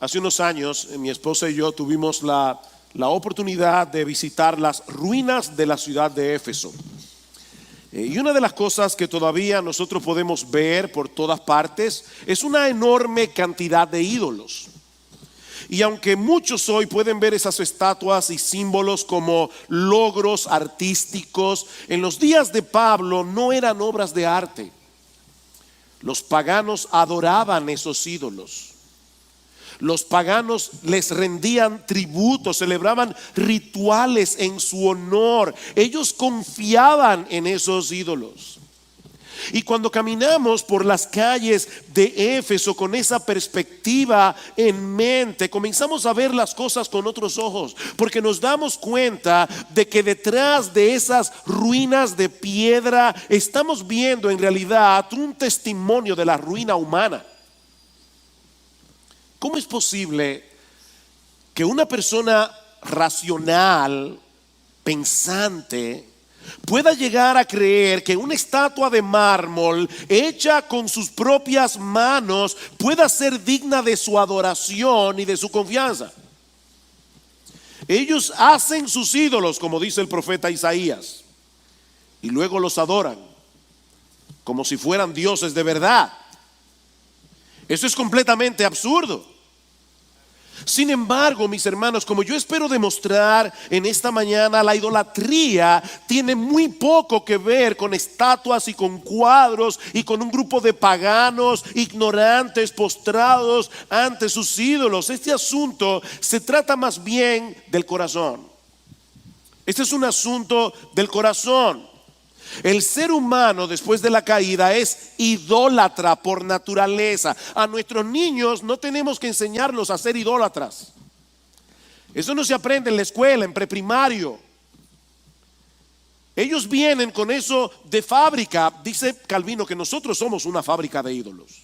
Hace unos años, mi esposa y yo tuvimos la oportunidad de visitar las ruinas de la ciudad de Éfeso. Y una de las cosas que todavía nosotros podemos ver por todas partes es una enorme cantidad de ídolos. Y aunque muchos hoy pueden ver esas estatuas y símbolos como logros artísticos, en los días de Pablo no eran obras de arte. Los paganos adoraban esos ídolos. Los paganos les rendían tributo, celebraban rituales en su honor. Ellos confiaban en esos ídolos. Y cuando caminamos por las calles de Éfeso con esa perspectiva en mente, comenzamos a ver las cosas con otros ojos, porque nos damos cuenta de que detrás de esas ruinas de piedra estamos viendo en realidad un testimonio de la ruina humana. ¿Cómo es posible que una persona racional, pensante, pueda llegar a creer que una estatua de mármol hecha con sus propias manos pueda ser digna de su adoración y de su confianza? Ellos hacen sus ídolos, como dice el profeta Isaías, y luego los adoran como si fueran dioses de verdad. Eso es completamente absurdo. Sin embargo, mis hermanos, como yo espero demostrar en esta mañana, la idolatría tiene muy poco que ver con estatuas y con cuadros y con un grupo de paganos ignorantes postrados ante sus ídolos. Este asunto se trata más bien del corazón. Este es un asunto del corazón. El ser humano después de la caída es idólatra por naturaleza. A nuestros niños no tenemos que enseñarlos a ser idólatras. Eso no se aprende en la escuela, en preprimario. Ellos vienen con eso de fábrica. Dice Calvino que nosotros somos una fábrica de ídolos.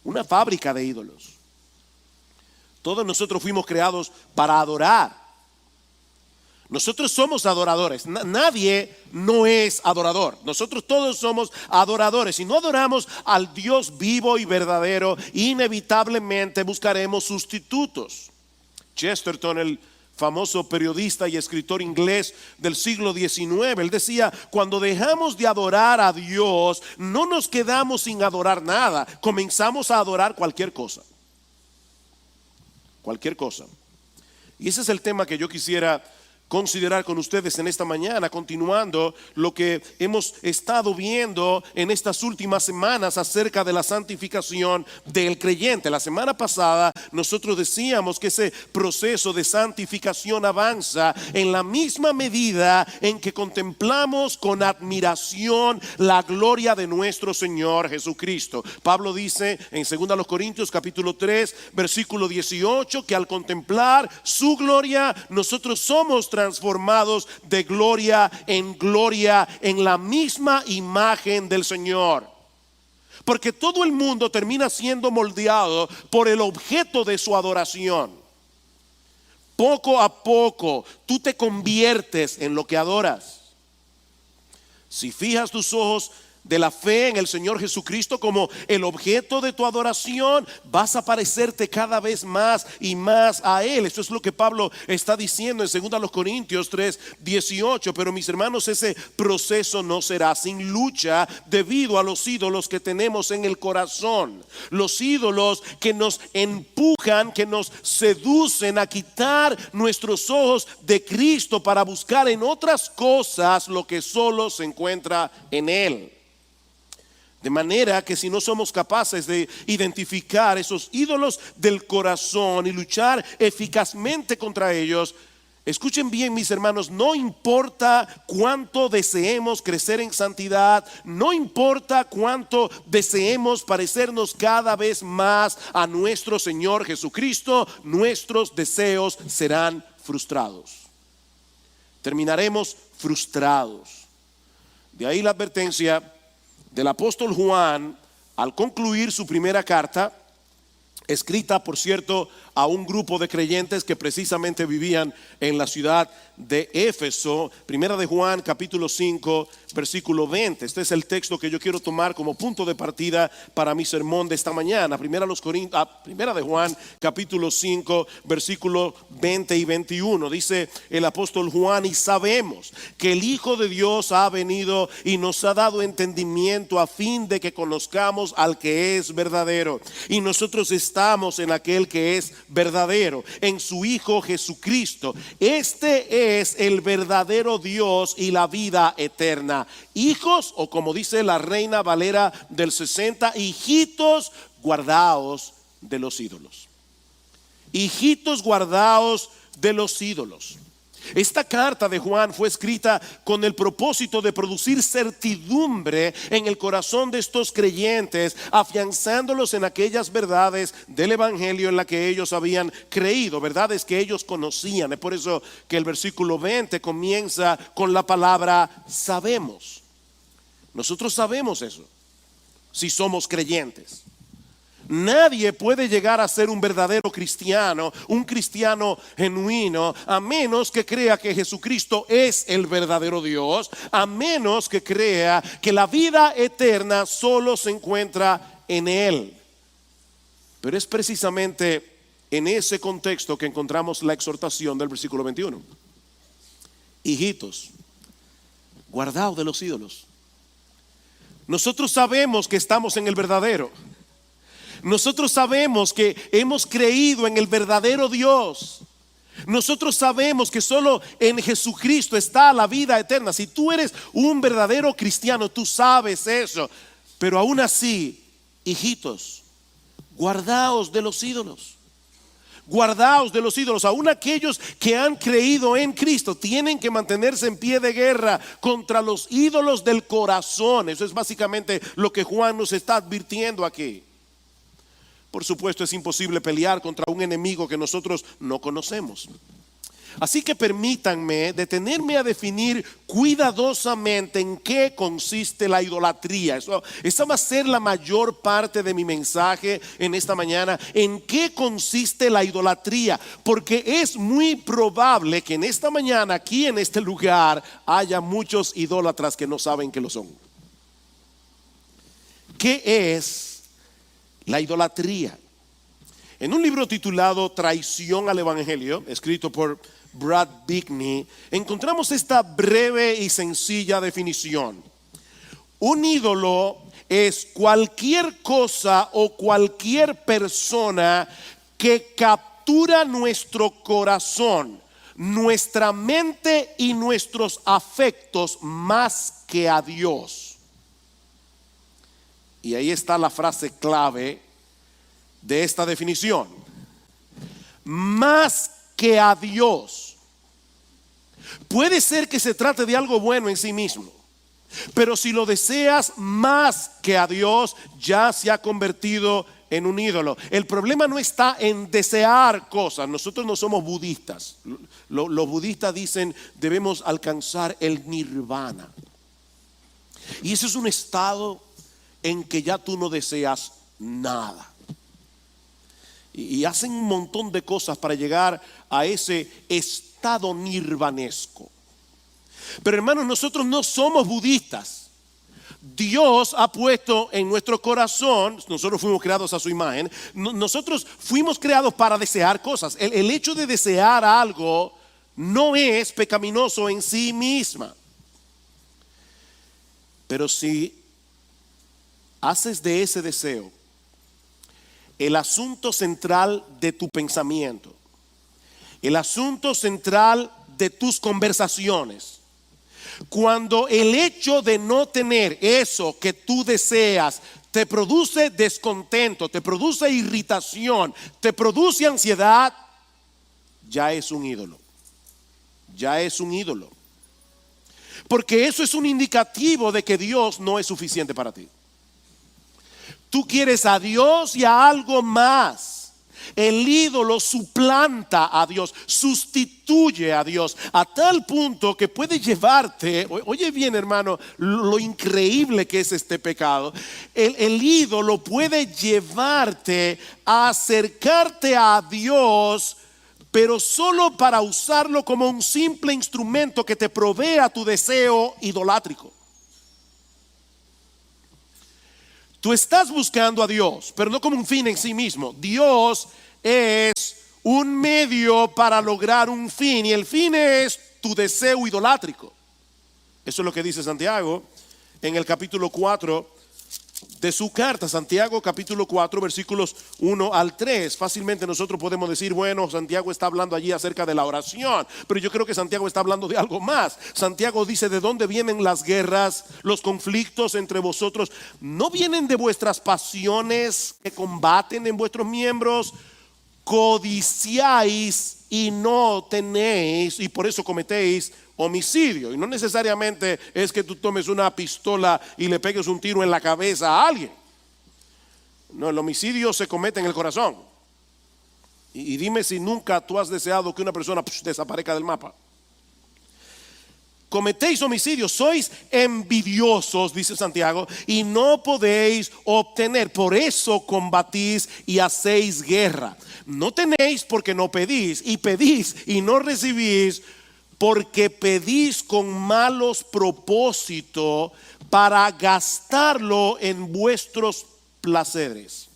Una fábrica de ídolos. Todos nosotros fuimos creados para adorar. Nosotros somos adoradores. Nadie no es adorador. Nosotros todos somos adoradores. Si no adoramos al Dios vivo y verdadero, inevitablemente buscaremos sustitutos. Chesterton, el famoso periodista y escritor inglés del siglo XIX, él decía: cuando dejamos de adorar a Dios, no nos quedamos sin adorar nada. Comenzamos a adorar cualquier cosa. Cualquier cosa. Y ese es el tema que yo quisiera considerar con ustedes en esta mañana, continuando lo que hemos estado viendo en estas últimas semanas acerca de la santificación del creyente. La semana pasada nosotros decíamos que ese proceso de santificación avanza en la misma medida en que contemplamos con admiración la gloria de nuestro Señor Jesucristo. Pablo dice en 2 Corintios capítulo 3 versículo 18 que al contemplar su gloria nosotros somos transformados de gloria en la misma imagen del Señor. Porque todo el mundo termina siendo moldeado por el objeto de su adoración. Poco a poco tú te conviertes en lo que adoras. Si fijas tus ojos de la fe en el Señor Jesucristo como el objeto de tu adoración, vas a parecerte cada vez más y más a Él. Esto es lo que Pablo está diciendo en 2 Corintios 3:18. Pero mis hermanos, ese proceso no será sin lucha debido a los ídolos que tenemos en el corazón. Los ídolos que nos empujan, que nos seducen a quitar nuestros ojos de Cristo para buscar en otras cosas lo que solo se encuentra en Él. De manera que si no somos capaces de identificar esos ídolos del corazón y luchar eficazmente contra ellos, escuchen bien, mis hermanos, no importa cuánto deseemos crecer en santidad, no importa cuánto deseemos parecernos cada vez más a nuestro Señor Jesucristo, nuestros deseos serán frustrados. Terminaremos frustrados. De ahí la advertencia del apóstol Juan al concluir su primera carta escrita, por cierto, a un grupo de creyentes que precisamente vivían en la ciudad de Éfeso. Primera de Juan, capítulo 5, versículo 20. Este es el texto que yo quiero tomar como punto de partida para mi sermón de esta mañana. Primera de Juan, capítulo 5, versículo 20 y 21. Dice el apóstol Juan: y sabemos que el Hijo de Dios ha venido y nos ha dado entendimiento a fin de que conozcamos al que es verdadero. Y nosotros estamos en aquel que es verdadero, en su Hijo Jesucristo. Este es el verdadero Dios y la vida eterna. Hijos, o como dice la Reina Valera del 60, hijitos, guardaos de los ídolos. Hijitos, guardaos de los ídolos. Esta carta de Juan fue escrita con el propósito de producir certidumbre en el corazón de estos creyentes, afianzándolos en aquellas verdades del evangelio en la que ellos habían creído, verdades que ellos conocían. Es por eso que el versículo 20 comienza con la palabra sabemos. Nosotros sabemos eso, si somos creyentes. Nadie puede llegar a ser un verdadero cristiano, un cristiano genuino, a menos que crea que Jesucristo es el verdadero Dios, a menos que crea que la vida eterna solo se encuentra en Él. Pero es precisamente en ese contexto que encontramos la exhortación del versículo 21. Hijitos, guardaos de los ídolos. Nosotros sabemos que estamos en el verdadero. Nosotros sabemos que hemos creído en el verdadero Dios. Nosotros sabemos que solo en Jesucristo está la vida eterna. Si tú eres un verdadero cristiano, tú sabes eso. Pero aún así, hijitos, guardaos de los ídolos. Guardaos de los ídolos. Aún aquellos que han creído en Cristo tienen que mantenerse en pie de guerra contra los ídolos del corazón. Eso es básicamente lo que Juan nos está advirtiendo aquí. Por supuesto, es imposible pelear contra un enemigo que nosotros no conocemos. Así que permítanme detenerme a definir cuidadosamente en qué consiste la idolatría. Esa va a ser la mayor parte de mi mensaje en esta mañana. ¿En qué consiste la idolatría? Porque es muy probable que en esta mañana, aquí en este lugar, haya muchos idólatras que no saben que lo son. ¿Qué es la idolatría? En un libro titulado Traición al Evangelio, escrito por Brad Bickney, encontramos esta breve y sencilla definición. Un ídolo es cualquier cosa o cualquier persona que captura nuestro corazón, nuestra mente y nuestros afectos más que a Dios. Y ahí está la frase clave de esta definición: más que a Dios. Puede ser que se trate de algo bueno en sí mismo, pero si lo deseas más que a Dios, ya se ha convertido en un ídolo. El problema no está en desear cosas. Nosotros no somos budistas. Los budistas dicen debemos alcanzar el nirvana. Y ese es un estado en que ya tú no deseas nada. Y hacen un montón de cosas para llegar a ese estado nirvanesco. Pero hermanos, nosotros no somos budistas. Dios ha puesto en nuestro corazón, nosotros fuimos creados a su imagen, nosotros fuimos creados para desear cosas. El hecho de desear algo no es pecaminoso en sí misma. Pero si haces de ese deseo el asunto central de tu pensamiento, el asunto central de tus conversaciones, cuando el hecho de no tener eso que tú deseas te produce descontento, te produce irritación, te produce ansiedad, ya es un ídolo. Ya es un ídolo. Porque eso es un indicativo de que Dios no es suficiente para ti. Tú quieres a Dios y a algo más. El ídolo suplanta a Dios, sustituye a Dios, a tal punto que puede llevarte, oye bien hermano, lo increíble que es este pecado. El ídolo puede llevarte a acercarte a Dios, pero solo para usarlo como un simple instrumento que te provea tu deseo idolátrico. Tú estás buscando a Dios, pero no como un fin en sí mismo. Dios es un medio para lograr un fin, y el fin es tu deseo idolátrico. Eso es lo que dice Santiago en el capítulo 4 de su carta. Santiago capítulo 4 versículos 1 al 3. Fácilmente nosotros podemos decir, bueno, Santiago está hablando allí acerca de la oración, pero yo creo que Santiago está hablando de algo más. Santiago dice: ¿de dónde vienen las guerras, los conflictos entre vosotros? ¿No vienen de vuestras pasiones que combaten en vuestros miembros? Codiciáis y no tenéis, y por eso cometéis homicidio. Y no necesariamente es que tú tomes una pistola y le pegues un tiro en la cabeza a alguien. No, el homicidio se comete en el corazón. Y dime si nunca tú has deseado que una persona desaparezca del mapa. Cometéis homicidio, sois envidiosos, dice Santiago, y no podéis obtener. Por eso combatís y hacéis guerra. No tenéis porque no pedís, y pedís y no recibís porque pedís con malos propósitos para gastarlo en vuestros placeres.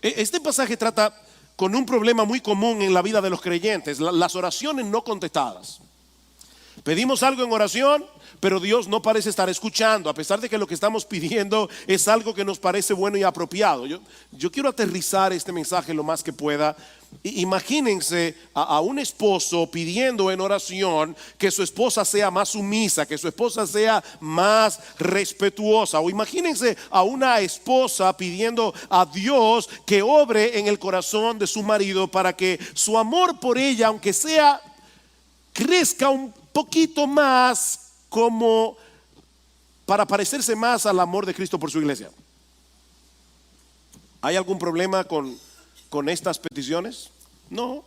Este pasaje trata con un problema muy común en la vida de los creyentes: las oraciones no contestadas. Pedimos algo en oración, pero Dios no parece estar escuchando, a pesar de que lo que estamos pidiendo es algo que nos parece bueno y apropiado. Yo quiero aterrizar este mensaje lo más que pueda. Imagínense a un esposo pidiendo en oración que su esposa sea más sumisa, que su esposa sea más respetuosa. O imagínense a una esposa pidiendo a Dios que obre en el corazón de su marido para que su amor por ella, aunque sea, crezca un poquito más, como para parecerse más al amor de Cristo por su iglesia. ¿Hay algún problema con estas peticiones? No.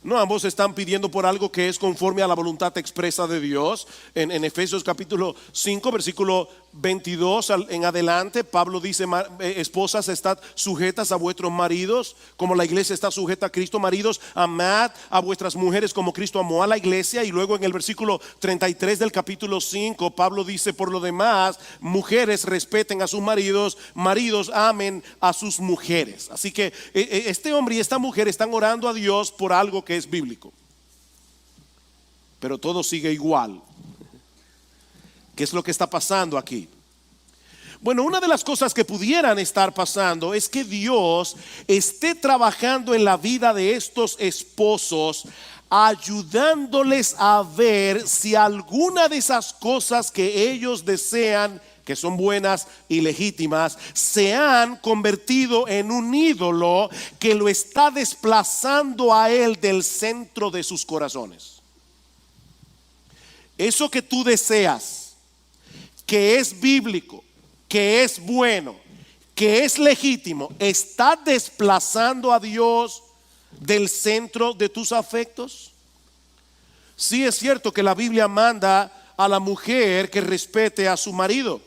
No, ambos están pidiendo por algo que es conforme a la voluntad expresa de Dios. En Efesios capítulo 5 versículo 22 en adelante, Pablo dice: esposas, estad sujetas a vuestros maridos como la iglesia está sujeta a Cristo. Maridos, amad a vuestras mujeres como Cristo amó a la iglesia. Y luego en el versículo 33 del capítulo 5, Pablo dice: por lo demás, mujeres, respeten a sus maridos, maridos, amen a sus mujeres. Así que este hombre y esta mujer están orando a Dios por algo que es bíblico, pero todo sigue igual. ¿Qué es lo que está pasando aquí? Bueno, una de las cosas que pudieran estar pasando es que Dios esté trabajando en la vida de estos esposos, ayudándoles a ver si alguna de esas cosas que ellos desean, que son buenas y legítimas, se han convertido en un ídolo que lo está desplazando a él del centro de sus corazones. Eso que tú deseas, que es bíblico, que es bueno, que es legítimo, ¿está desplazando a Dios del centro de tus afectos? Sí, es cierto que la Biblia manda a la mujer que respete a su marido,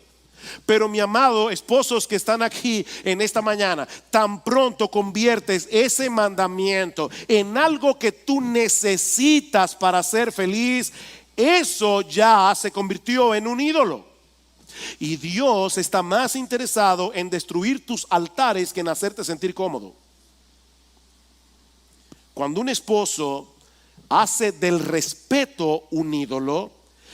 pero mi amado, esposos que están aquí en esta mañana, tan pronto conviertes ese mandamiento en algo que tú necesitas para ser feliz, eso ya se convirtió en un ídolo. Y Dios está más interesado en destruir tus altares que en hacerte sentir cómodo. Cuando un esposo hace del respeto un ídolo,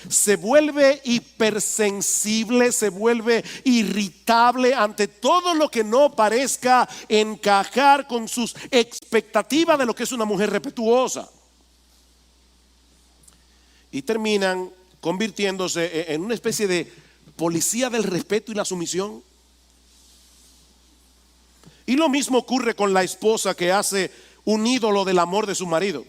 se vuelve hipersensible, se vuelve irritable ante todo lo que no parezca encajar con sus expectativas de lo que es una mujer respetuosa. Y terminan convirtiéndose en una especie de policía del respeto y la sumisión. Y lo mismo ocurre con la esposa que hace un ídolo del amor de su marido.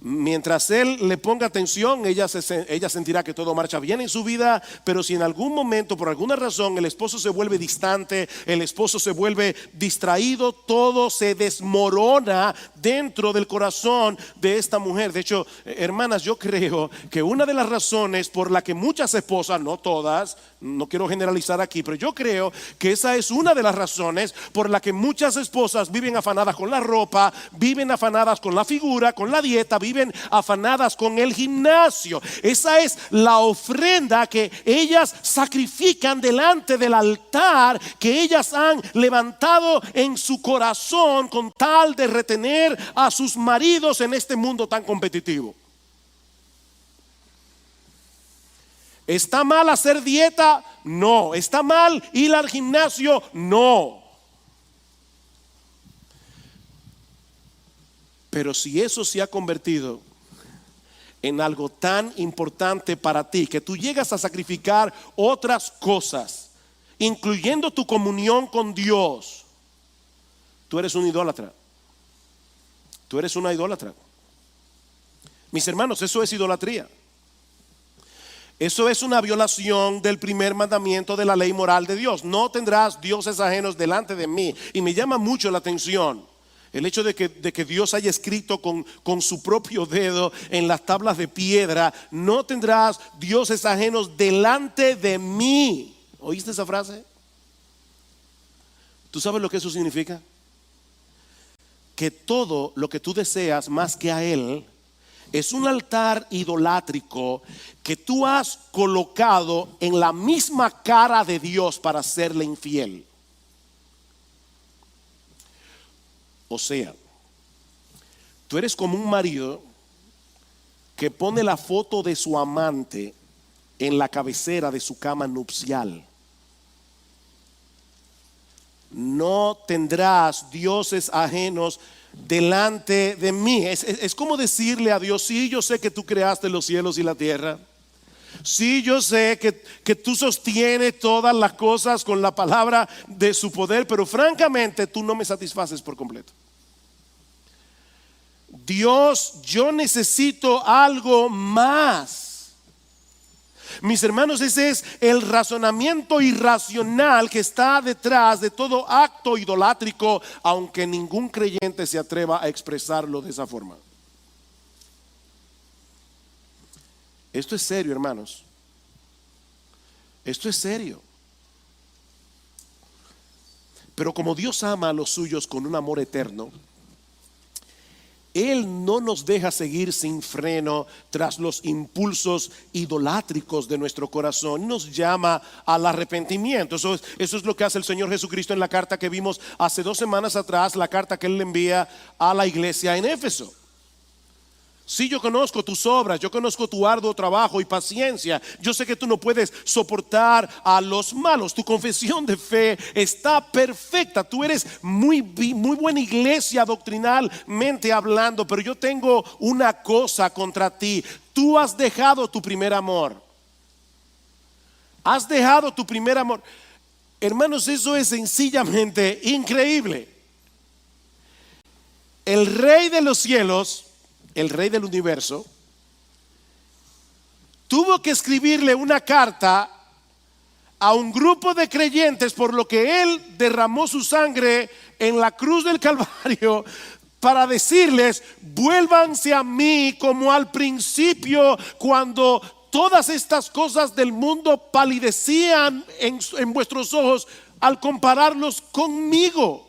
Mientras él le ponga atención, ella sentirá que todo marcha bien en su vida. Pero si en algún momento, por alguna razón, el esposo se vuelve distante, el esposo se vuelve distraído, todo se desmorona dentro del corazón de esta mujer. De hecho, hermanas, yo creo que una de las razones por la que muchas esposas, no todas, no quiero generalizar aquí, pero yo creo que esa es una de las razones por la que muchas esposas viven afanadas con la ropa, viven afanadas con la figura, con la dieta, viven afanadas con el gimnasio. Esa es la ofrenda que ellas sacrifican delante del altar, que ellas han levantado en su corazón con tal de retener a sus maridos en este mundo tan competitivo. ¿Está mal hacer dieta? No. ¿Está mal ir al gimnasio? No. Pero si eso se ha convertido en algo tan importante para ti, que tú llegas a sacrificar otras cosas, incluyendo tu comunión con Dios, tú eres un idólatra. Tú eres una idólatra. Mis hermanos, eso es idolatría. Eso es una violación del primer mandamiento de la ley moral de Dios. No tendrás dioses ajenos delante de mí. Y me llama mucho la atención el hecho de que Dios haya escrito con su propio dedo en las tablas de piedra: no tendrás dioses ajenos delante de mí. ¿Oíste esa frase? ¿Tú sabes lo que eso significa? Que todo lo que tú deseas más que a Él es un altar idolátrico que tú has colocado en la misma cara de Dios para serle infiel. O sea, tú eres como un marido que pone la foto de su amante en la cabecera de su cama nupcial. No tendrás dioses ajenos delante de mí. Es como decirle a Dios: sí, yo sé que tú creaste los cielos y la tierra. Sí, yo sé que tú sostienes todas las cosas con la palabra de su poder, pero francamente tú no me satisfaces por completo. Dios, yo necesito algo más. Mis hermanos, ese es el razonamiento irracional que está detrás de todo acto idolátrico, aunque ningún creyente se atreva a expresarlo de esa forma. Esto es serio, hermanos. Esto es serio. Pero como Dios ama a los suyos con un amor eterno, Él no nos deja seguir sin freno tras los impulsos idolátricos de nuestro corazón. Nos llama al arrepentimiento. Eso es lo que hace el Señor Jesucristo en la carta que vimos hace 2 semanas atrás, la carta que Él le envía a la iglesia en Éfeso. Sí, yo conozco tus obras, yo conozco tu arduo trabajo y paciencia. Yo sé que tú no puedes soportar a los malos. Tu confesión de fe está perfecta. Tú eres muy buena iglesia doctrinalmente hablando, pero yo tengo una cosa contra ti. Tú has dejado tu primer amor. Has dejado tu primer amor. Hermanos, eso es sencillamente increíble. El Rey de los cielos, el Rey del universo, tuvo que escribirle una carta a un grupo de creyentes por lo que Él derramó su sangre en la cruz del Calvario, para decirles: vuélvanse a mí como al principio, cuando todas estas cosas del mundo palidecían en vuestros ojos al compararlos conmigo.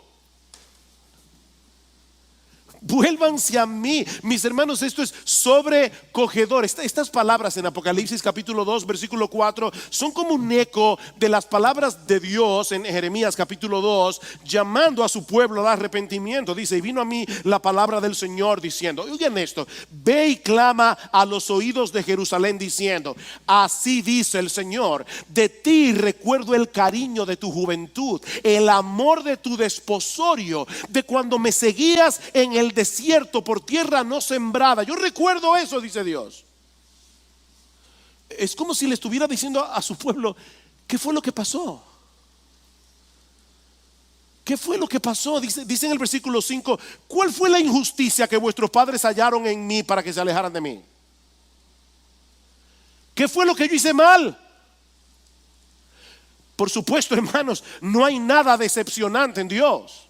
Vuélvanse a mí. Mis hermanos, esto es sobrecogedor. Estas palabras en Apocalipsis capítulo 2 versículo 4 son como un eco de las palabras de Dios en Jeremías capítulo 2, llamando a su pueblo al arrepentimiento. Dice: y vino a mí la palabra del Señor diciendo, oigan esto: ve y clama a los oídos de Jerusalén diciendo, así dice el Señor, de ti recuerdo el cariño de tu juventud, el amor de tu desposorio, de cuando me seguías en el desierto por tierra no sembrada. Yo recuerdo eso, dice Dios. Es como si le estuviera diciendo a su pueblo: ¿qué fue lo que pasó? ¿Qué fue lo que pasó? Dice en el versículo 5, ¿cuál fue la injusticia que vuestros padres hallaron en mí para que se alejaran de mí? ¿Qué fue lo que yo hice mal? Por supuesto, hermanos, no hay nada decepcionante en Dios.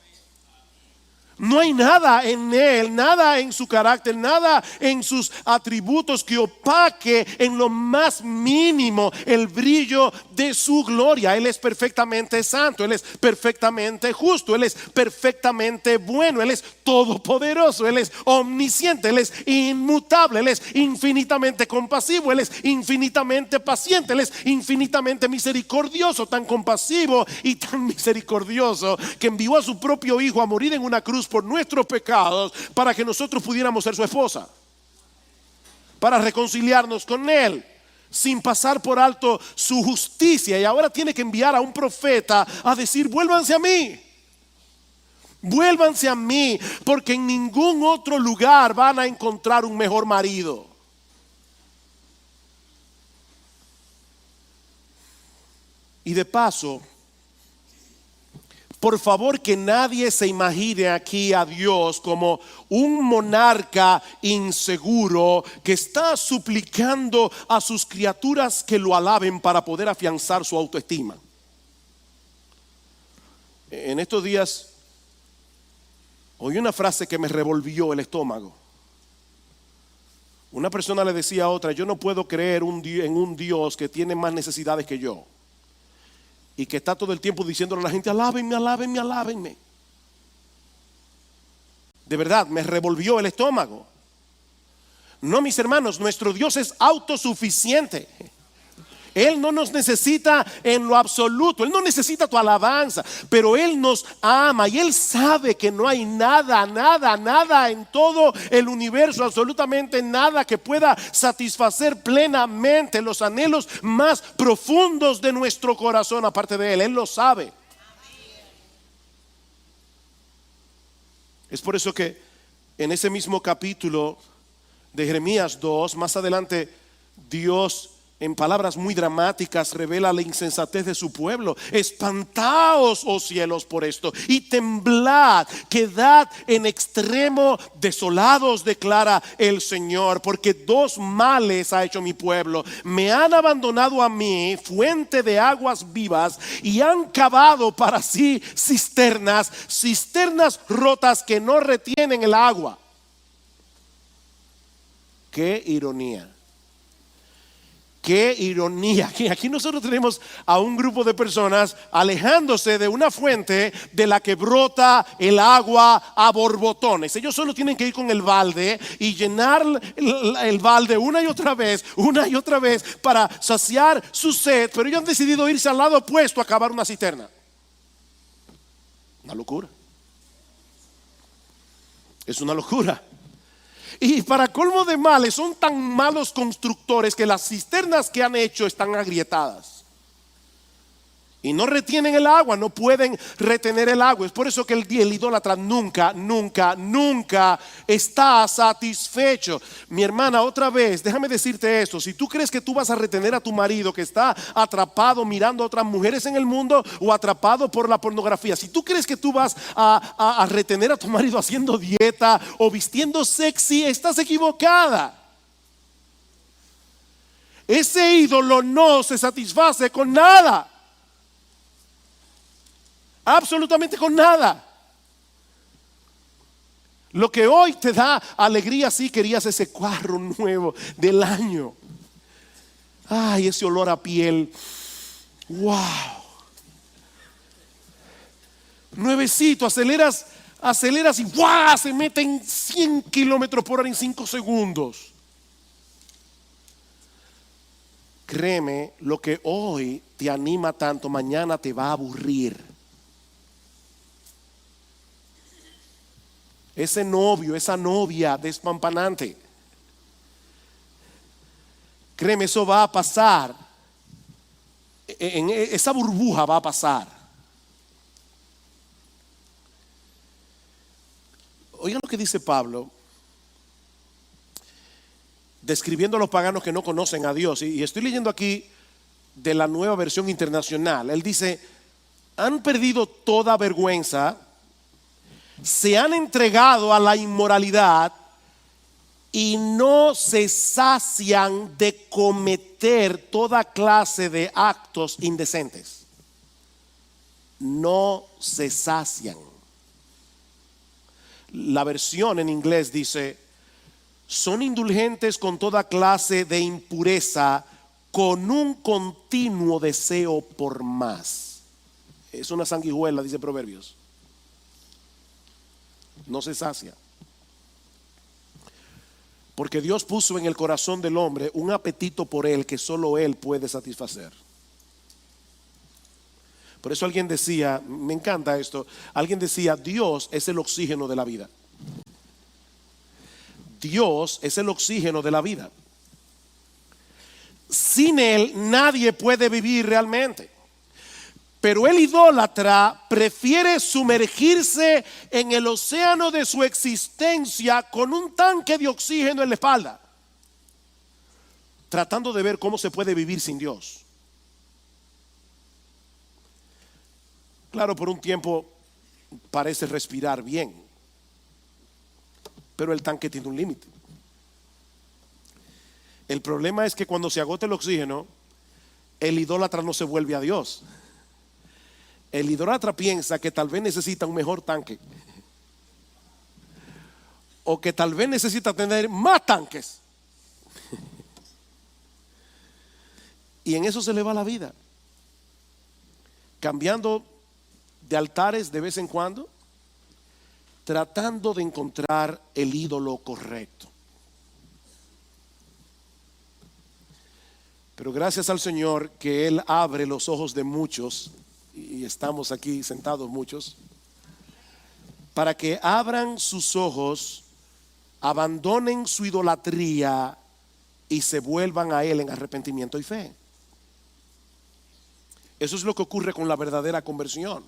No hay nada en Él, nada en su carácter, nada en sus atributos que opaque en lo más mínimo el brillo de su gloria. Él es perfectamente santo, Él es perfectamente justo, Él es perfectamente bueno, Él es todopoderoso, Él es omnisciente, Él es inmutable, Él es infinitamente compasivo, Él es infinitamente paciente, Él es infinitamente misericordioso, tan compasivo y tan misericordioso que envió a su propio Hijo a morir en una cruz por nuestros pecados para que nosotros pudiéramos ser su esposa, para reconciliarnos con Él sin pasar por alto su justicia. Y ahora tiene que enviar a un profeta a decir: vuélvanse a mí, vuélvanse a mí, porque en ningún otro lugar van a encontrar un mejor marido. Y de paso, por favor, que nadie se imagine aquí a Dios como un monarca inseguro que está suplicando a sus criaturas que lo alaben para poder afianzar su autoestima. En estos días oí una frase que me revolvió el estómago. Una persona le decía a otra: yo no puedo creer en un Dios que tiene más necesidades que yo y que está todo el tiempo diciéndole a la gente: alábenme, alábenme, alábenme. De verdad, me revolvió el estómago. No, mis hermanos, nuestro Dios es autosuficiente. Él no nos necesita en lo absoluto, Él no necesita tu alabanza, pero Él nos ama y Él sabe que no hay nada, nada, nada en todo el universo, absolutamente nada que pueda satisfacer plenamente los anhelos más profundos de nuestro corazón aparte de Él. Él lo sabe. Es por eso que en ese mismo capítulo de Jeremías 2, más adelante, Dios en palabras muy dramáticas revela la insensatez de su pueblo. Espantaos, oh cielos, por esto, y temblad, quedad en extremo desolados, declara el Señor, porque dos males ha hecho mi pueblo. Me han abandonado a mí, fuente de aguas vivas, y han cavado para sí cisternas, cisternas rotas que no retienen el agua. Qué ironía. Qué ironía. Aquí nosotros tenemos a un grupo de personas alejándose de una fuente de la que brota el agua a borbotones. Ellos solo tienen que ir con el balde y llenar el balde una y otra vez para saciar su sed. Pero ellos han decidido irse al lado opuesto a cavar una cisterna. Una locura. Es una locura. Y para colmo de males, son tan malos constructores que las cisternas que han hecho están agrietadas y no retienen el agua, no pueden retener el agua. Es por eso que el idólatra nunca está satisfecho. Mi hermana, otra vez, déjame decirte esto: si tú crees que tú vas a retener a tu marido que está atrapado mirando a otras mujeres en el mundo o atrapado por la pornografía, si tú crees que tú vas a retener a tu marido haciendo dieta o vistiendo sexy, estás equivocada. Ese ídolo no se satisface con nada. Absolutamente con nada. Lo que hoy te da alegría, si querías ese carro nuevo del año. Ay, ese olor a piel. Wow. Nuevecito, aceleras y ¡wow! Se mete en 100 kilómetros por hora en 5 segundos. Créeme, lo que hoy te anima tanto, mañana te va a aburrir. Ese novio, esa novia despampanante, créeme, eso va a pasar. Esa burbuja va a pasar. Oigan lo que dice Pablo, describiendo a los paganos que no conocen a Dios. Y estoy leyendo aquí de la Nueva Versión Internacional. Él dice: han perdido toda vergüenza, se han entregado a la inmoralidad y no se sacian de cometer toda clase de actos indecentes. No se sacian. La versión en inglés dice: son indulgentes con toda clase de impureza, con un continuo deseo por más. Es una sanguijuela, dice Proverbios. No se sacia. Porque Dios puso en el corazón del hombre un apetito por él que solo él puede satisfacer. Por eso alguien decía, me encanta esto, alguien decía: Dios es el oxígeno de la vida. Dios es el oxígeno de la vida. Sin él nadie puede vivir realmente. Pero el idólatra prefiere sumergirse en el océano de su existencia con un tanque de oxígeno en la espalda, tratando de ver cómo se puede vivir sin Dios. Claro, por un tiempo parece respirar bien, pero el tanque tiene un límite. El problema es que cuando se agota el oxígeno, el idólatra no se vuelve a Dios. El idólatra piensa que tal vez necesita un mejor tanque, o que tal vez necesita tener más tanques. Y en eso se le va la vida, cambiando de altares de vez en cuando, tratando de encontrar el ídolo correcto. Pero gracias al Señor que Él abre los ojos de muchos, y estamos aquí sentados muchos, para que abran sus ojos, abandonen su idolatría y se vuelvan a Él en arrepentimiento y fe. Eso es lo que ocurre con la verdadera conversión.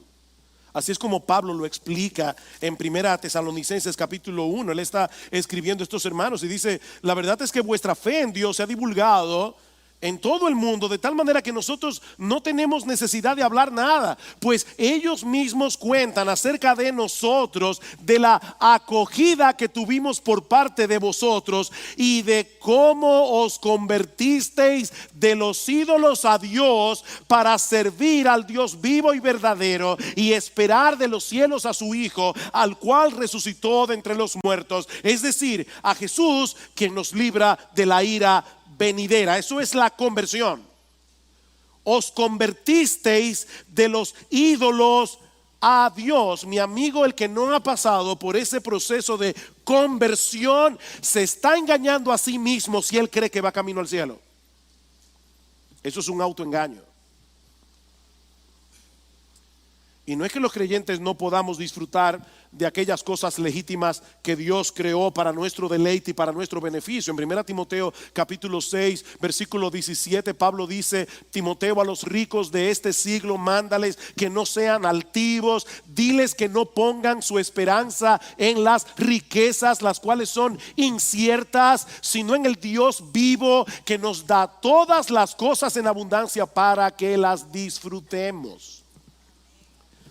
Así es como Pablo lo explica en 1 Tesalonicenses capítulo 1. Él está escribiendo a estos hermanos y dice: la verdad es que vuestra fe en Dios se ha divulgado en todo el mundo, de tal manera que nosotros no tenemos necesidad de hablar nada, pues ellos mismos cuentan acerca de nosotros, de la acogida que tuvimos por parte de vosotros y de cómo os convertisteis de los ídolos a Dios para servir al Dios vivo y verdadero y esperar de los cielos a su Hijo, al cual resucitó de entre los muertos, es decir, a Jesús, quien nos libra de la ira venidera. Eso es la conversión. Os convertisteis de los ídolos a Dios. Mi amigo, el que no ha pasado por ese proceso de conversión se está engañando a sí mismo si él cree que va camino al cielo. Eso es un autoengaño. Y no es que los creyentes no podamos disfrutar de aquellas cosas legítimas que Dios creó para nuestro deleite y para nuestro beneficio. En 1 Timoteo capítulo 6 versículo 17, Pablo dice: Timoteo, a los ricos de este siglo mándales que no sean altivos, diles que no pongan su esperanza en las riquezas, las cuales son inciertas, sino en el Dios vivo, que nos da todas las cosas en abundancia para que las disfrutemos.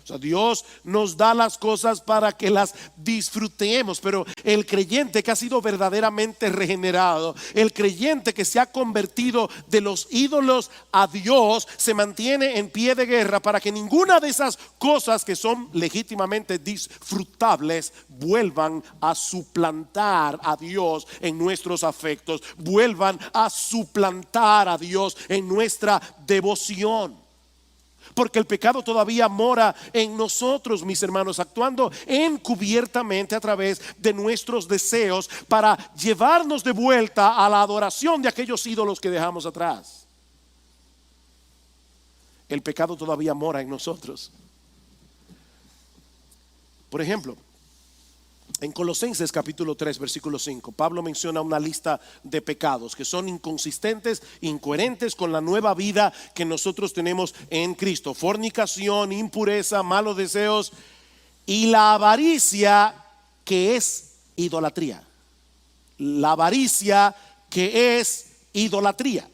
O sea, Dios nos da las cosas para que las disfrutemos, pero el creyente que ha sido verdaderamente regenerado, el creyente que se ha convertido de los ídolos a Dios, se mantiene en pie de guerra para que ninguna de esas cosas que son legítimamente disfrutables vuelvan a suplantar a Dios en nuestros afectos, vuelvan a suplantar a Dios en nuestra devoción. Porque el pecado todavía mora en nosotros, mis hermanos, actuando encubiertamente a través de nuestros deseos para llevarnos de vuelta a la adoración de aquellos ídolos que dejamos atrás. El pecado todavía mora en nosotros. Por ejemplo, en Colosenses capítulo 3 versículo 5, Pablo menciona una lista de pecados que son inconsistentes, incoherentes con la nueva vida que nosotros tenemos en Cristo: fornicación, impureza, malos deseos y la avaricia, que es idolatría. La avaricia, que es idolatría.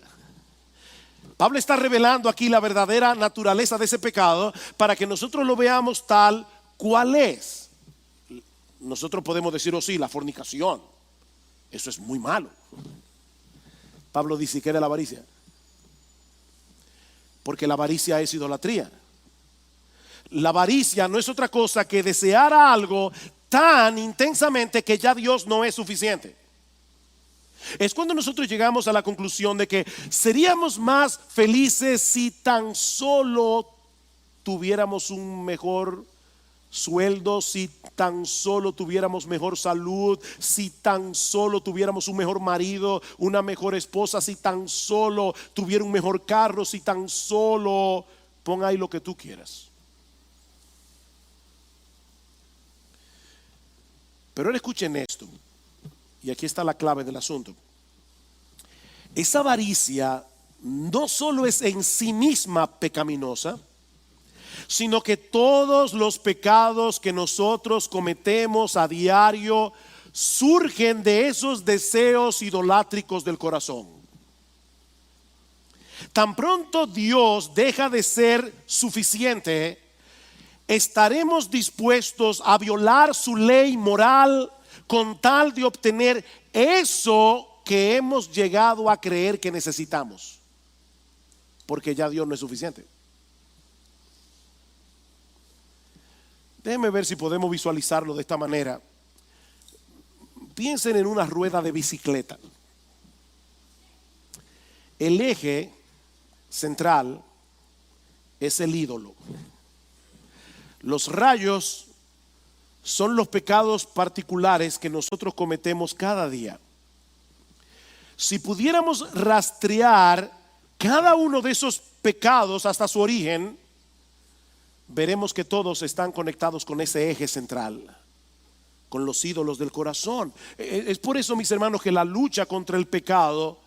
Pablo está revelando aquí la verdadera naturaleza de ese pecado para que nosotros lo veamos tal cual es. Nosotros podemos decir, oh sí, la fornicación, eso es muy malo. Pablo dice, ¿qué era la avaricia? Porque la avaricia es idolatría. La avaricia no es otra cosa que desear algo tan intensamente que ya Dios no es suficiente. Es cuando nosotros llegamos a la conclusión de que seríamos más felices si tan solo tuviéramos un mejor sueldo, si tan solo tuviéramos mejor salud, si tan solo tuviéramos un mejor marido, una mejor esposa, si tan solo tuviera un mejor carro, si tan solo, pon ahí lo que tú quieras. Pero ahora escuchen esto, y aquí está la clave del asunto. Esa avaricia no solo es en sí misma pecaminosa, sino que todos los pecados que nosotros cometemos a diario surgen de esos deseos idolátricos del corazón. Tan pronto Dios deja de ser suficiente, estaremos dispuestos a violar su ley moral con tal de obtener eso que hemos llegado a creer que necesitamos, porque ya Dios no es suficiente. Déjenme ver si podemos visualizarlo de esta manera. Piensen en una rueda de bicicleta. El eje central es el ídolo. Los rayos son los pecados particulares que nosotros cometemos cada día. Si pudiéramos rastrear cada uno de esos pecados hasta su origen, veremos que todos están conectados con ese eje central, con los ídolos del corazón. Es por eso, mis hermanos, que la lucha contra el pecado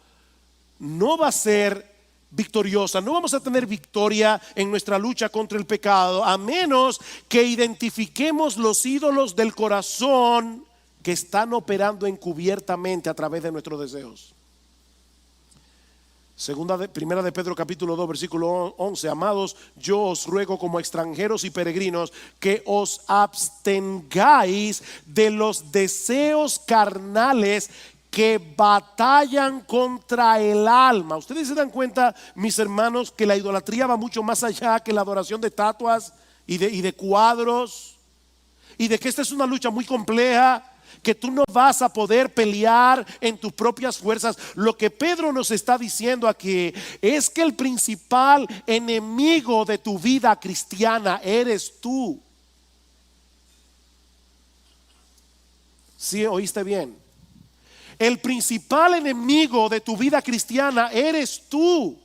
no va a ser victoriosa. No vamos a tener victoria en nuestra lucha contra el pecado a menos que identifiquemos los ídolos del corazón que están operando encubiertamente a través de nuestros deseos. Primera de Pedro capítulo 2 versículo 11. Amados, yo os ruego como extranjeros y peregrinos que os abstengáis de los deseos carnales que batallan contra el alma. Ustedes se dan cuenta, mis hermanos, que la idolatría va mucho más allá que la adoración de estatuas y de cuadros, y de que esta es una lucha muy compleja, que tú no vas a poder pelear en tus propias fuerzas. Lo que Pedro nos está diciendo aquí es que el principal enemigo de tu vida cristiana eres tú. ¿Sí oíste bien? El principal enemigo de tu vida cristiana eres tú.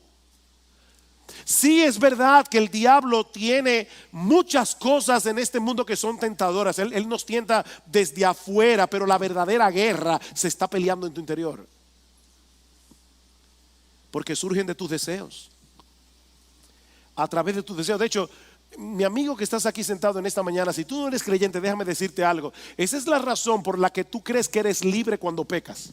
Sí, es verdad que el diablo tiene muchas cosas en este mundo que son tentadoras. Él nos tienta desde afuera, pero la verdadera guerra se está peleando en tu interior, porque surgen de tus deseos, a través de tus deseos. De hecho, mi amigo que estás aquí sentado en esta mañana, si tú no eres creyente, déjame decirte algo. Esa es la razón por la que tú crees que eres libre cuando pecas.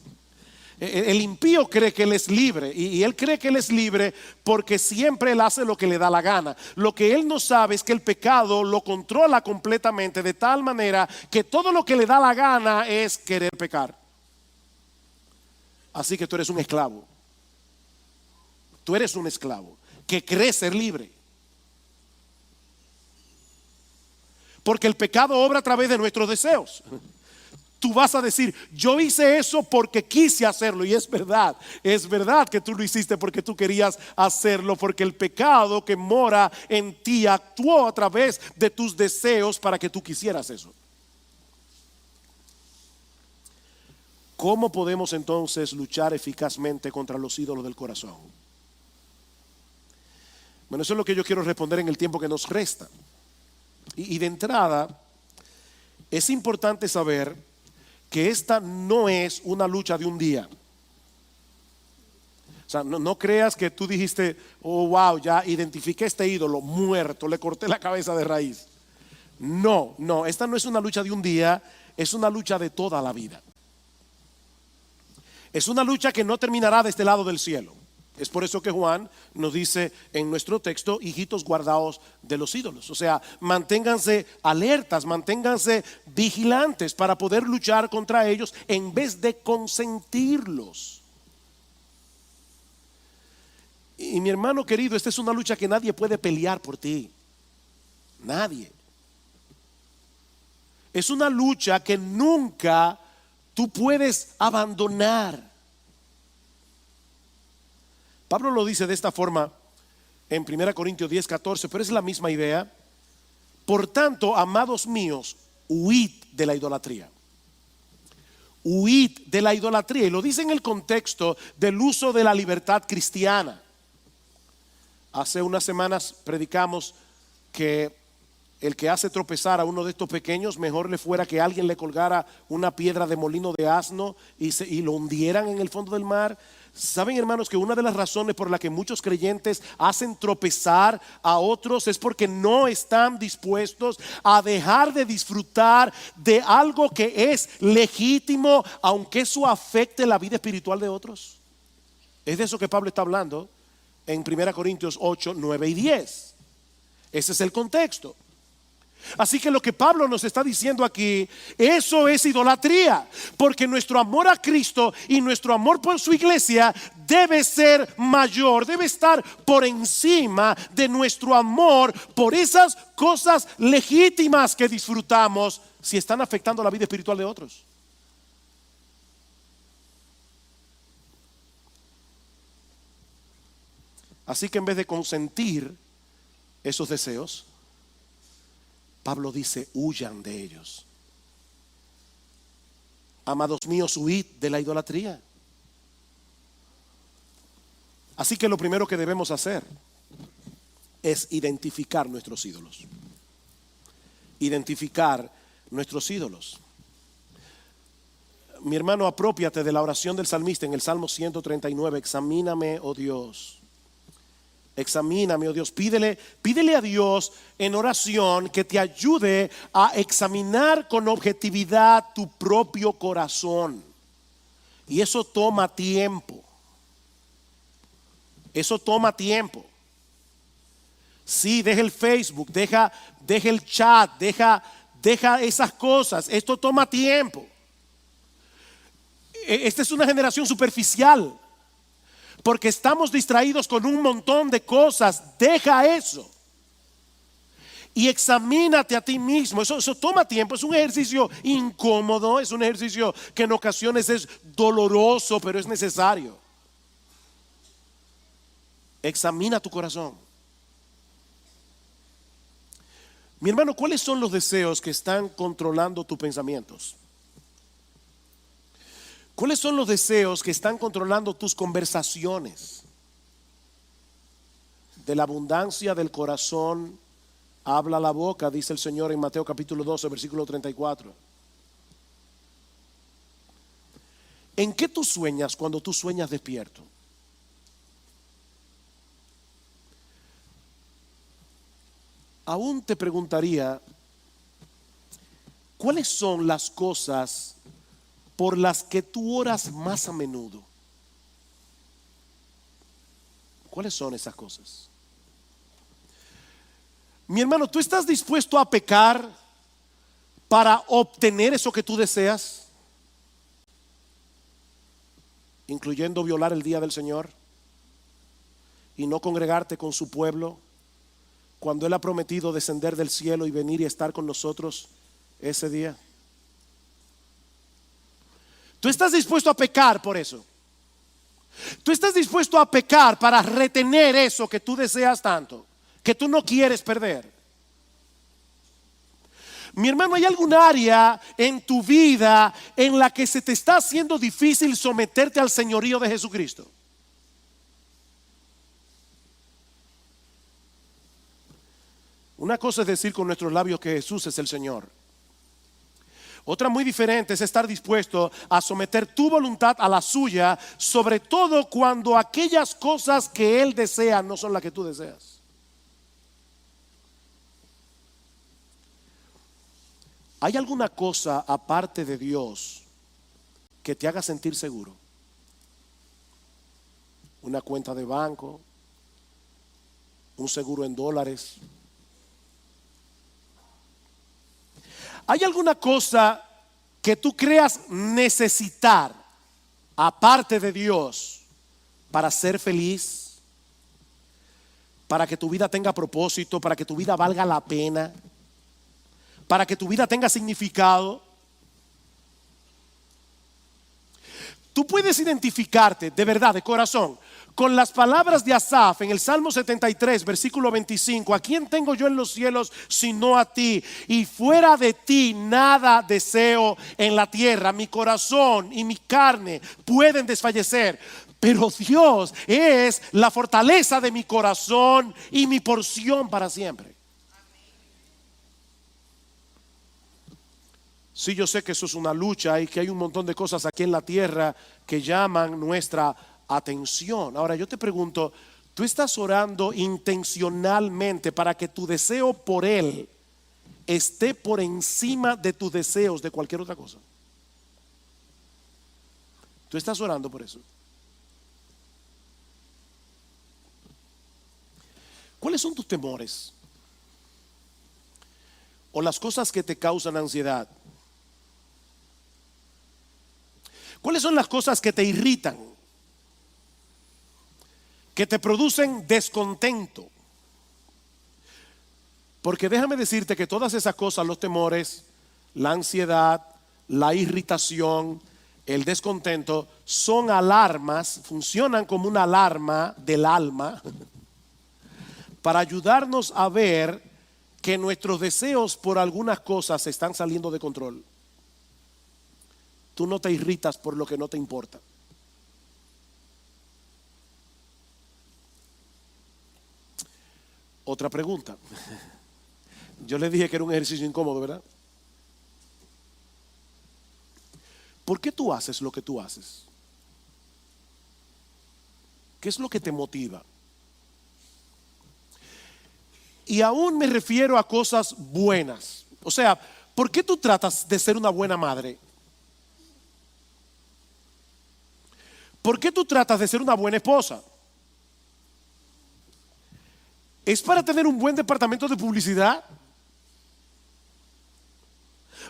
El impío cree que él es libre, y él cree que él es libre porque siempre él hace lo que le da la gana. Lo que él no sabe es que el pecado lo controla completamente, de tal manera que todo lo que le da la gana es querer pecar. Así que tú eres un esclavo. Tú eres un esclavo que cree ser libre, porque el pecado obra a través de nuestros deseos. Tú vas a decir, yo hice eso porque quise hacerlo. Y es verdad que tú lo hiciste porque tú querías hacerlo, porque el pecado que mora en ti actuó a través de tus deseos para que tú quisieras eso. ¿Cómo podemos entonces luchar eficazmente contra los ídolos del corazón? Bueno, eso es lo que yo quiero responder en el tiempo que nos resta. Y de entrada, es importante saber que esta no es una lucha de un día. O sea, no creas que tú dijiste, oh wow, ya identifiqué este ídolo, muerto, le corté la cabeza de raíz. No, esta no es una lucha de un día, es una lucha de toda la vida. Es una lucha que no terminará de este lado del cielo. Es por eso que Juan nos dice en nuestro texto: hijitos, guardaos de los ídolos. O sea, manténganse alertas, manténganse vigilantes para poder luchar contra ellos en vez de consentirlos. Y mi hermano querido, esta es una lucha que nadie puede pelear por ti. Nadie. Es una lucha que nunca tú puedes abandonar. Pablo lo dice de esta forma en 1 Corintios 10:14, pero es la misma idea. Por tanto, amados míos, huid de la idolatría. Huid de la idolatría. Y lo dice en el contexto del uso de la libertad cristiana. Hace unas semanas predicamos que el que hace tropezar a uno de estos pequeños, mejor le fuera que alguien le colgara una piedra de molino de asno y lo hundieran en el fondo del mar. Saben, hermanos, que una de las razones por la que muchos creyentes hacen tropezar a otros es porque no están dispuestos a dejar de disfrutar de algo que es legítimo, aunque eso afecte la vida espiritual de otros. Es de eso que Pablo está hablando en 1 Corintios 8, 9 y 10. Ese es el contexto. Así que lo que Pablo nos está diciendo aquí, eso es idolatría, porque nuestro amor a Cristo y nuestro amor por su iglesia debe ser mayor, debe estar por encima de nuestro amor por esas cosas legítimas que disfrutamos si están afectando la vida espiritual de otros. Así que en vez de consentir esos deseos, Pablo dice: huyan de ellos. Amados míos, huid de la idolatría. Así que lo primero que debemos hacer es identificar nuestros ídolos. Identificar nuestros ídolos. Mi hermano, apropiate de la oración del salmista en el Salmo 139. Examíname, oh Dios. Examíname, oh Dios. Pídele a Dios en oración que te ayude a examinar con objetividad tu propio corazón. Y eso toma tiempo. Eso toma tiempo. Sí, deja el Facebook, deja el chat, deja esas cosas. Esto toma tiempo. Esta es una generación superficial, porque estamos distraídos con un montón de cosas. Deja eso y examínate a ti mismo. Eso toma tiempo, es un ejercicio incómodo, es un ejercicio que en ocasiones es doloroso, pero es necesario. Examina tu corazón. Mi hermano, ¿cuáles son los deseos que están controlando tus pensamientos? ¿Cuáles son los deseos que están controlando tus conversaciones? De la abundancia del corazón habla la boca, dice el Señor en Mateo capítulo 12, versículo 34. ¿En qué tú sueñas cuando tú sueñas despierto? Aún te preguntaría, ¿cuáles son las cosas por las que tú oras más a menudo? ¿Cuáles son esas cosas? Mi hermano, ¿tú estás dispuesto a pecar para obtener eso que tú deseas? Incluyendo violar el día del Señor y no congregarte con su pueblo cuando Él ha prometido descender del cielo y venir y estar con nosotros ese día. ¿Tú estás dispuesto a pecar por eso? ¿Tú estás dispuesto a pecar para retener eso que tú deseas tanto, que tú no quieres perder? Mi hermano, ¿hay algún área en tu vida en la que se te está haciendo difícil someterte al señorío de Jesucristo? Una cosa es decir con nuestros labios que Jesús es el Señor. Otra muy diferente es estar dispuesto a someter tu voluntad a la suya, sobre todo cuando aquellas cosas que Él desea no son las que tú deseas. ¿Hay alguna cosa aparte de Dios que te haga sentir seguro? una cuenta de banco, un seguro en dólares. ¿Hay alguna cosa que tú creas necesitar aparte de Dios para ser feliz? Para que tu vida tenga propósito, para que tu vida valga la pena, para que tu vida tenga significado. Tú puedes identificarte de verdad, de corazón, con las palabras de Asaf en el Salmo 73, versículo 25. ¿A quién tengo yo en los cielos sino a ti? Y fuera de ti nada deseo en la tierra. Mi corazón y mi carne pueden desfallecer, pero Dios es la fortaleza de mi corazón y mi porción para siempre. Sí, yo sé que eso es una lucha y que hay un montón de cosas aquí en la tierra que llaman nuestra atención. Ahora yo te pregunto, ¿tú estás orando intencionalmente para que tu deseo por Él esté por encima de tus deseos de cualquier otra cosa? ¿Tú estás orando por eso? ¿Cuáles son tus temores? O las cosas que te causan ansiedad. ¿Cuáles son las cosas que te irritan? Que te producen descontento. Porque déjame decirte que todas esas cosas, los temores, la ansiedad, la irritación, el descontento, son alarmas, funcionan como una alarma del alma para ayudarnos a ver que nuestros deseos por algunas cosas están saliendo de control. Tú no te irritas por lo que no te importa. Otra pregunta. Yo le dije que era un ejercicio incómodo, ¿verdad? ¿Por qué tú haces lo que tú haces? ¿Qué es lo que te motiva? Y aún me refiero a cosas buenas. O sea, ¿por qué tú tratas de ser una buena madre? ¿Por qué tú tratas de ser una buena esposa? ¿Es para tener un buen departamento de publicidad?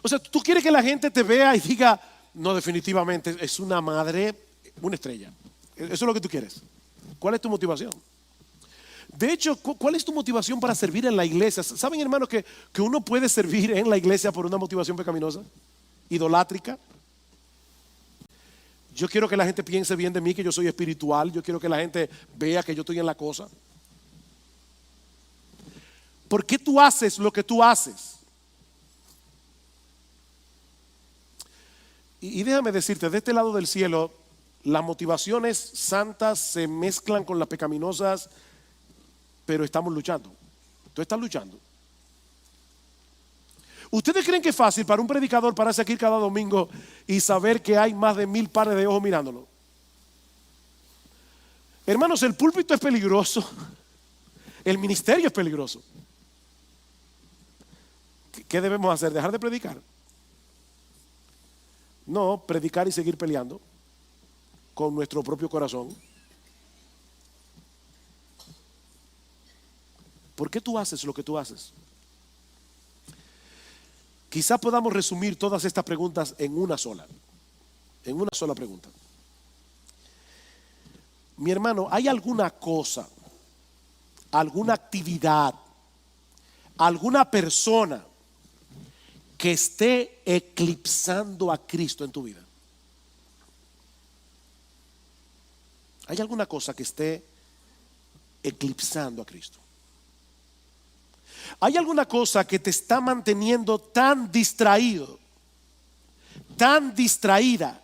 O sea, tú quieres que la gente te vea y diga, no, definitivamente es una madre, una estrella. Eso es lo que tú quieres. ¿Cuál es tu motivación? De hecho, ¿cuál es tu motivación para servir en la iglesia? ¿Saben, hermanos, que uno puede servir en la iglesia por una motivación pecaminosa, idolátrica? Yo quiero que la gente piense bien de mí, que yo soy espiritual. Yo quiero que la gente vea que yo estoy en la cosa. ¿Por qué tú haces lo que tú haces? Y déjame decirte, de este lado del cielo, las motivaciones santas se mezclan con las pecaminosas, pero estamos luchando. Tú estás luchando. ¿Ustedes creen que es fácil para un predicador pararse aquí cada domingo y saber que hay más de 1000 pares de ojos mirándolo? Hermanos, el púlpito es peligroso. El ministerio es peligroso. ¿Qué debemos hacer? ¿Dejar de predicar? No, predicar y seguir peleando con nuestro propio corazón. ¿Por qué tú haces lo que tú haces? Quizá podamos resumir todas estas preguntas en una sola pregunta. Mi hermano, ¿hay alguna cosa, alguna actividad, alguna persona que esté eclipsando a Cristo en tu vida? ¿Hay alguna cosa que esté eclipsando a Cristo? ¿Hay alguna cosa que te está manteniendo tan distraído, tan distraída,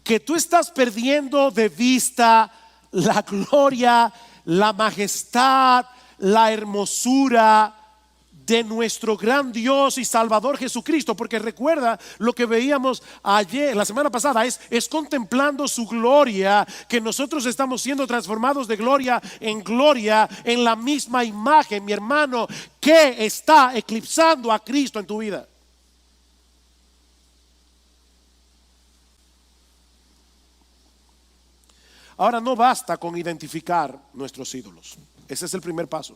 que tú estás perdiendo de vista la gloria, la majestad, la hermosura de nuestro gran Dios y Salvador Jesucristo? Porque recuerda lo que veíamos ayer, la semana pasada, es contemplando su gloria que nosotros estamos siendo transformados de gloria en la misma imagen. Mi hermano, ¿qué está eclipsando a Cristo en tu vida? Ahora, no basta con identificar nuestros ídolos. Ese es el primer paso.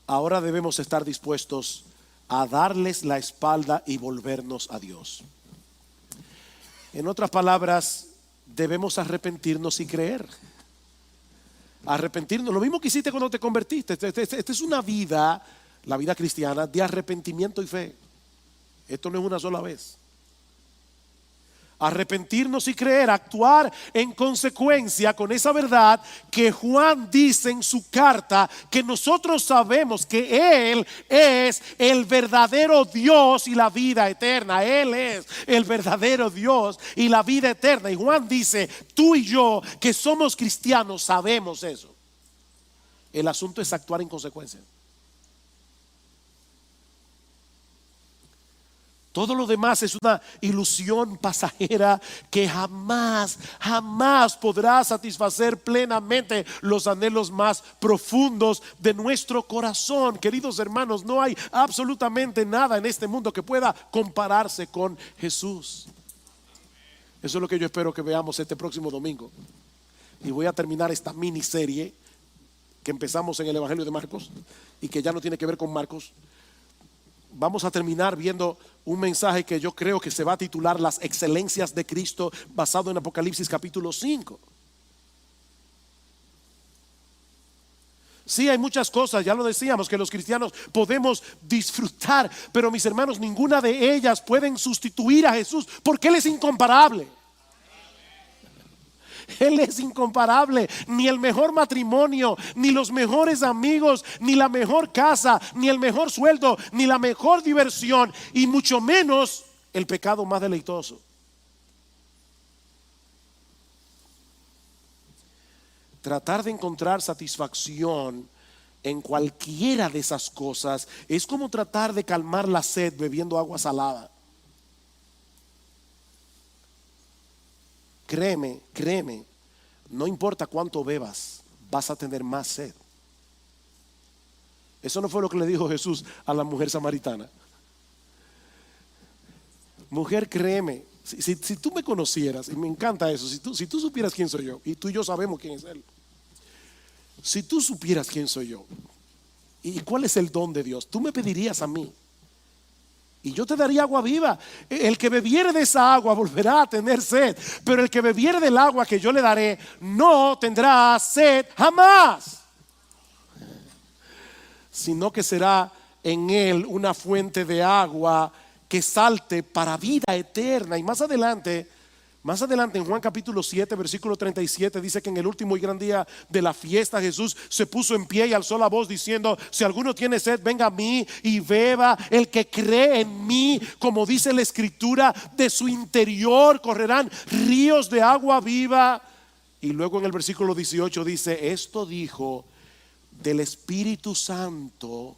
Ahora debemos estar dispuestos a darles la espalda y volvernos a Dios. En otras palabras, debemos arrepentirnos y creer. Arrepentirnos, lo mismo que hiciste cuando te convertiste. Esta es una vida, la vida cristiana, de arrepentimiento y fe. Esto no es una sola vez. Arrepentirnos y creer, actuar en consecuencia con esa verdad que Juan dice en su carta, que nosotros sabemos que Él es el verdadero Dios y la vida eterna. Él es el verdadero Dios y la vida eterna. Y Juan dice, tú y yo que somos cristianos sabemos eso. El asunto es actuar en consecuencia. Todo lo demás es una ilusión pasajera que jamás podrá satisfacer plenamente los anhelos más profundos de nuestro corazón. Queridos hermanos, no hay absolutamente nada en este mundo que pueda compararse con Jesús. Eso es lo que yo espero que veamos este próximo domingo. Y voy a terminar esta miniserie que empezamos en el Evangelio de Marcos y que ya no tiene que ver con Marcos. Vamos a terminar viendo un mensaje que yo creo que se va a titular Las excelencias de Cristo, basado en Apocalipsis capítulo 5. Sí, hay muchas cosas, ya lo decíamos, que los cristianos podemos disfrutar, pero mis hermanos, ninguna de ellas pueden sustituir a Jesús, porque Él es incomparable. Él es incomparable. Ni el mejor matrimonio, ni los mejores amigos, ni la mejor casa, ni el mejor sueldo, ni la mejor diversión, y mucho menos el pecado más deleitoso. Tratar de encontrar satisfacción en cualquiera de esas cosas es como tratar de calmar la sed bebiendo agua salada. Créeme, no importa cuánto bebas, vas a tener más sed. Eso no fue lo que le dijo Jesús a la mujer samaritana. Mujer, créeme, si tú me conocieras, y me encanta eso, si tú supieras quién soy yo, y tú y yo sabemos quién es Él. Si tú supieras quién soy yo y cuál es el don de Dios, tú me pedirías a mí y yo te daría agua viva. El que bebiere de esa agua volverá a tener sed, pero el que bebiere del agua que yo le daré no tendrá sed jamás, sino que será en él una fuente de agua que salte para vida eterna. Y más adelante en Juan capítulo 7 versículo 37 dice que en el último y gran día de la fiesta Jesús se puso en pie y alzó la voz diciendo: si alguno tiene sed, venga a mí y beba. El que cree en mí, como dice la escritura, de su interior correrán ríos de agua viva. Y luego en el versículo 18 dice: esto dijo del Espíritu Santo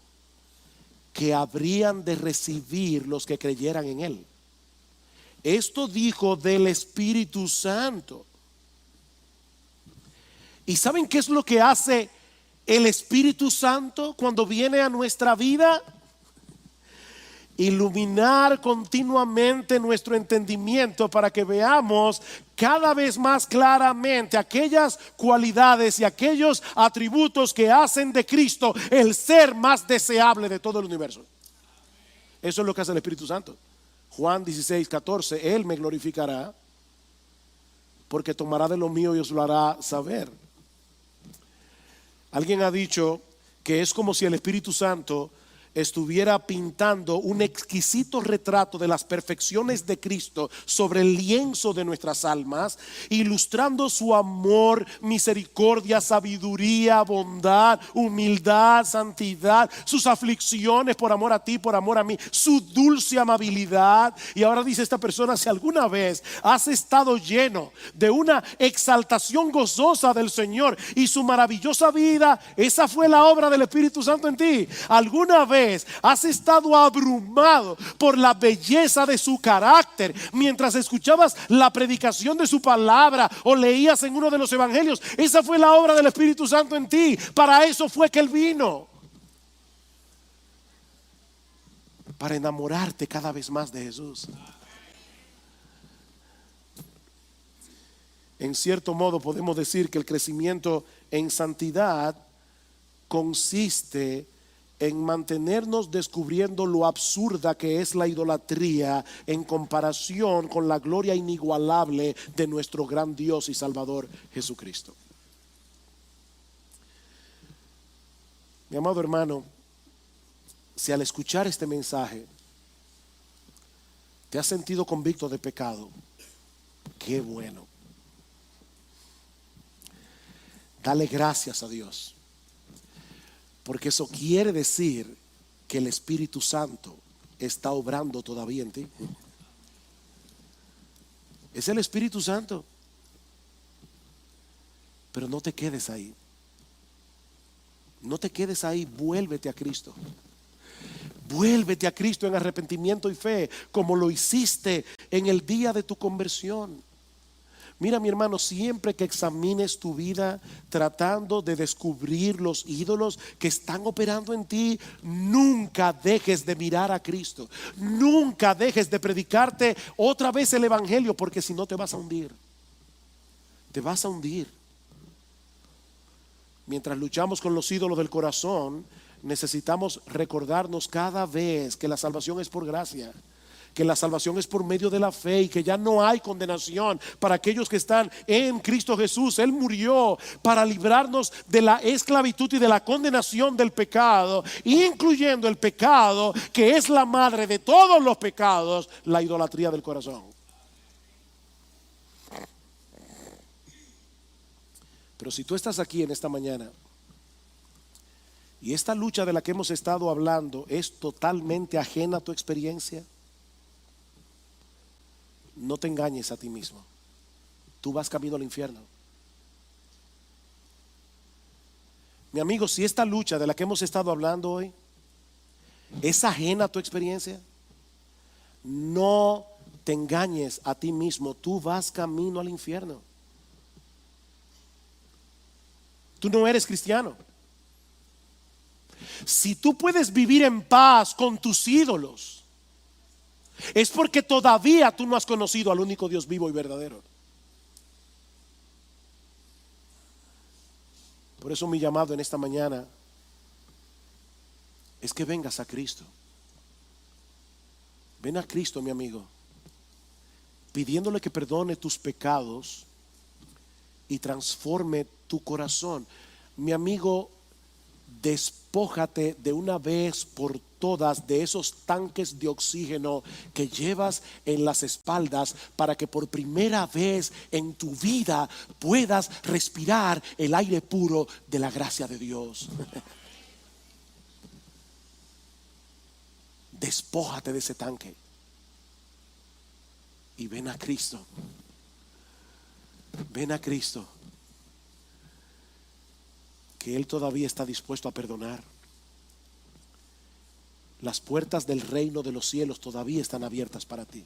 que habrían de recibir los que creyeran en él. Esto dijo del Espíritu Santo. ¿Y saben qué es lo que hace el Espíritu Santo cuando viene a nuestra vida? Iluminar continuamente nuestro entendimiento para que veamos cada vez más claramente aquellas cualidades y aquellos atributos que hacen de Cristo el ser más deseable de todo el universo. Eso es lo que hace el Espíritu Santo. Juan 16:14, Él me glorificará porque tomará de lo mío y os lo hará saber. Alguien ha dicho que es como si el Espíritu Santo estuviera pintando un exquisito retrato de las perfecciones de Cristo sobre el lienzo de nuestras almas, ilustrando su amor, misericordia, sabiduría, bondad, humildad, santidad, sus aflicciones por amor a ti, por amor a mí, su dulce amabilidad. Y ahora dice esta persona: si alguna vez has estado lleno de una exaltación gozosa del Señor y su maravillosa vida, esa fue la obra del Espíritu Santo en ti. Alguna vez has estado abrumado por la belleza de su carácter mientras escuchabas la predicación de su palabra o leías en uno de los evangelios, esa fue la obra del Espíritu Santo en ti. Para eso fue que Él vino, para enamorarte cada vez más de Jesús. En cierto modo podemos decir que el crecimiento en santidad consiste en mantenernos descubriendo lo absurda que es la idolatría en comparación con la gloria inigualable de nuestro gran Dios y Salvador Jesucristo. Mi amado hermano, si al escuchar este mensaje te has sentido convicto de pecado, qué bueno. Dale gracias a Dios, porque eso quiere decir que el Espíritu Santo está obrando todavía en ti. Es el Espíritu Santo. Pero no te quedes ahí. No te quedes ahí, vuélvete a Cristo. Vuélvete a Cristo en arrepentimiento y fe, como lo hiciste en el día de tu conversión. Mira, mi hermano, siempre que examines tu vida tratando de descubrir los ídolos que están operando en ti, nunca dejes de mirar a Cristo. Nunca dejes de predicarte otra vez el evangelio, porque si no te vas a hundir. Te vas a hundir. Mientras luchamos con los ídolos del corazón, necesitamos recordarnos cada vez que la salvación es por gracia, que la salvación es por medio de la fe y que ya no hay condenación para aquellos que están en Cristo Jesús. Él murió para librarnos de la esclavitud y de la condenación del pecado, incluyendo el pecado que es la madre de todos los pecados, la idolatría del corazón. Pero si tú estás aquí en esta mañana y esta lucha de la que hemos estado hablando es totalmente ajena a tu experiencia, no te engañes a ti mismo. Tú vas camino al infierno. Mi amigo, si esta lucha de la que hemos estado hablando hoy es ajena a tu experiencia, no te engañes a ti mismo. Tú vas camino al infierno. Tú no eres cristiano. Si tú puedes vivir en paz con tus ídolos, es porque todavía tú no has conocido al único Dios vivo y verdadero. Por eso mi llamado en esta mañana es que vengas a Cristo. Ven a Cristo, mi amigo, pidiéndole que perdone tus pecados y transforme tu corazón. Mi amigo, despójate de una vez por todas de esos tanques de oxígeno que llevas en las espaldas para que por primera vez en tu vida puedas respirar el aire puro de la gracia de Dios. Despójate de ese tanque y ven a Cristo. Ven a Cristo, que Él todavía está dispuesto a perdonar. Las puertas del reino de los cielos todavía están abiertas para ti.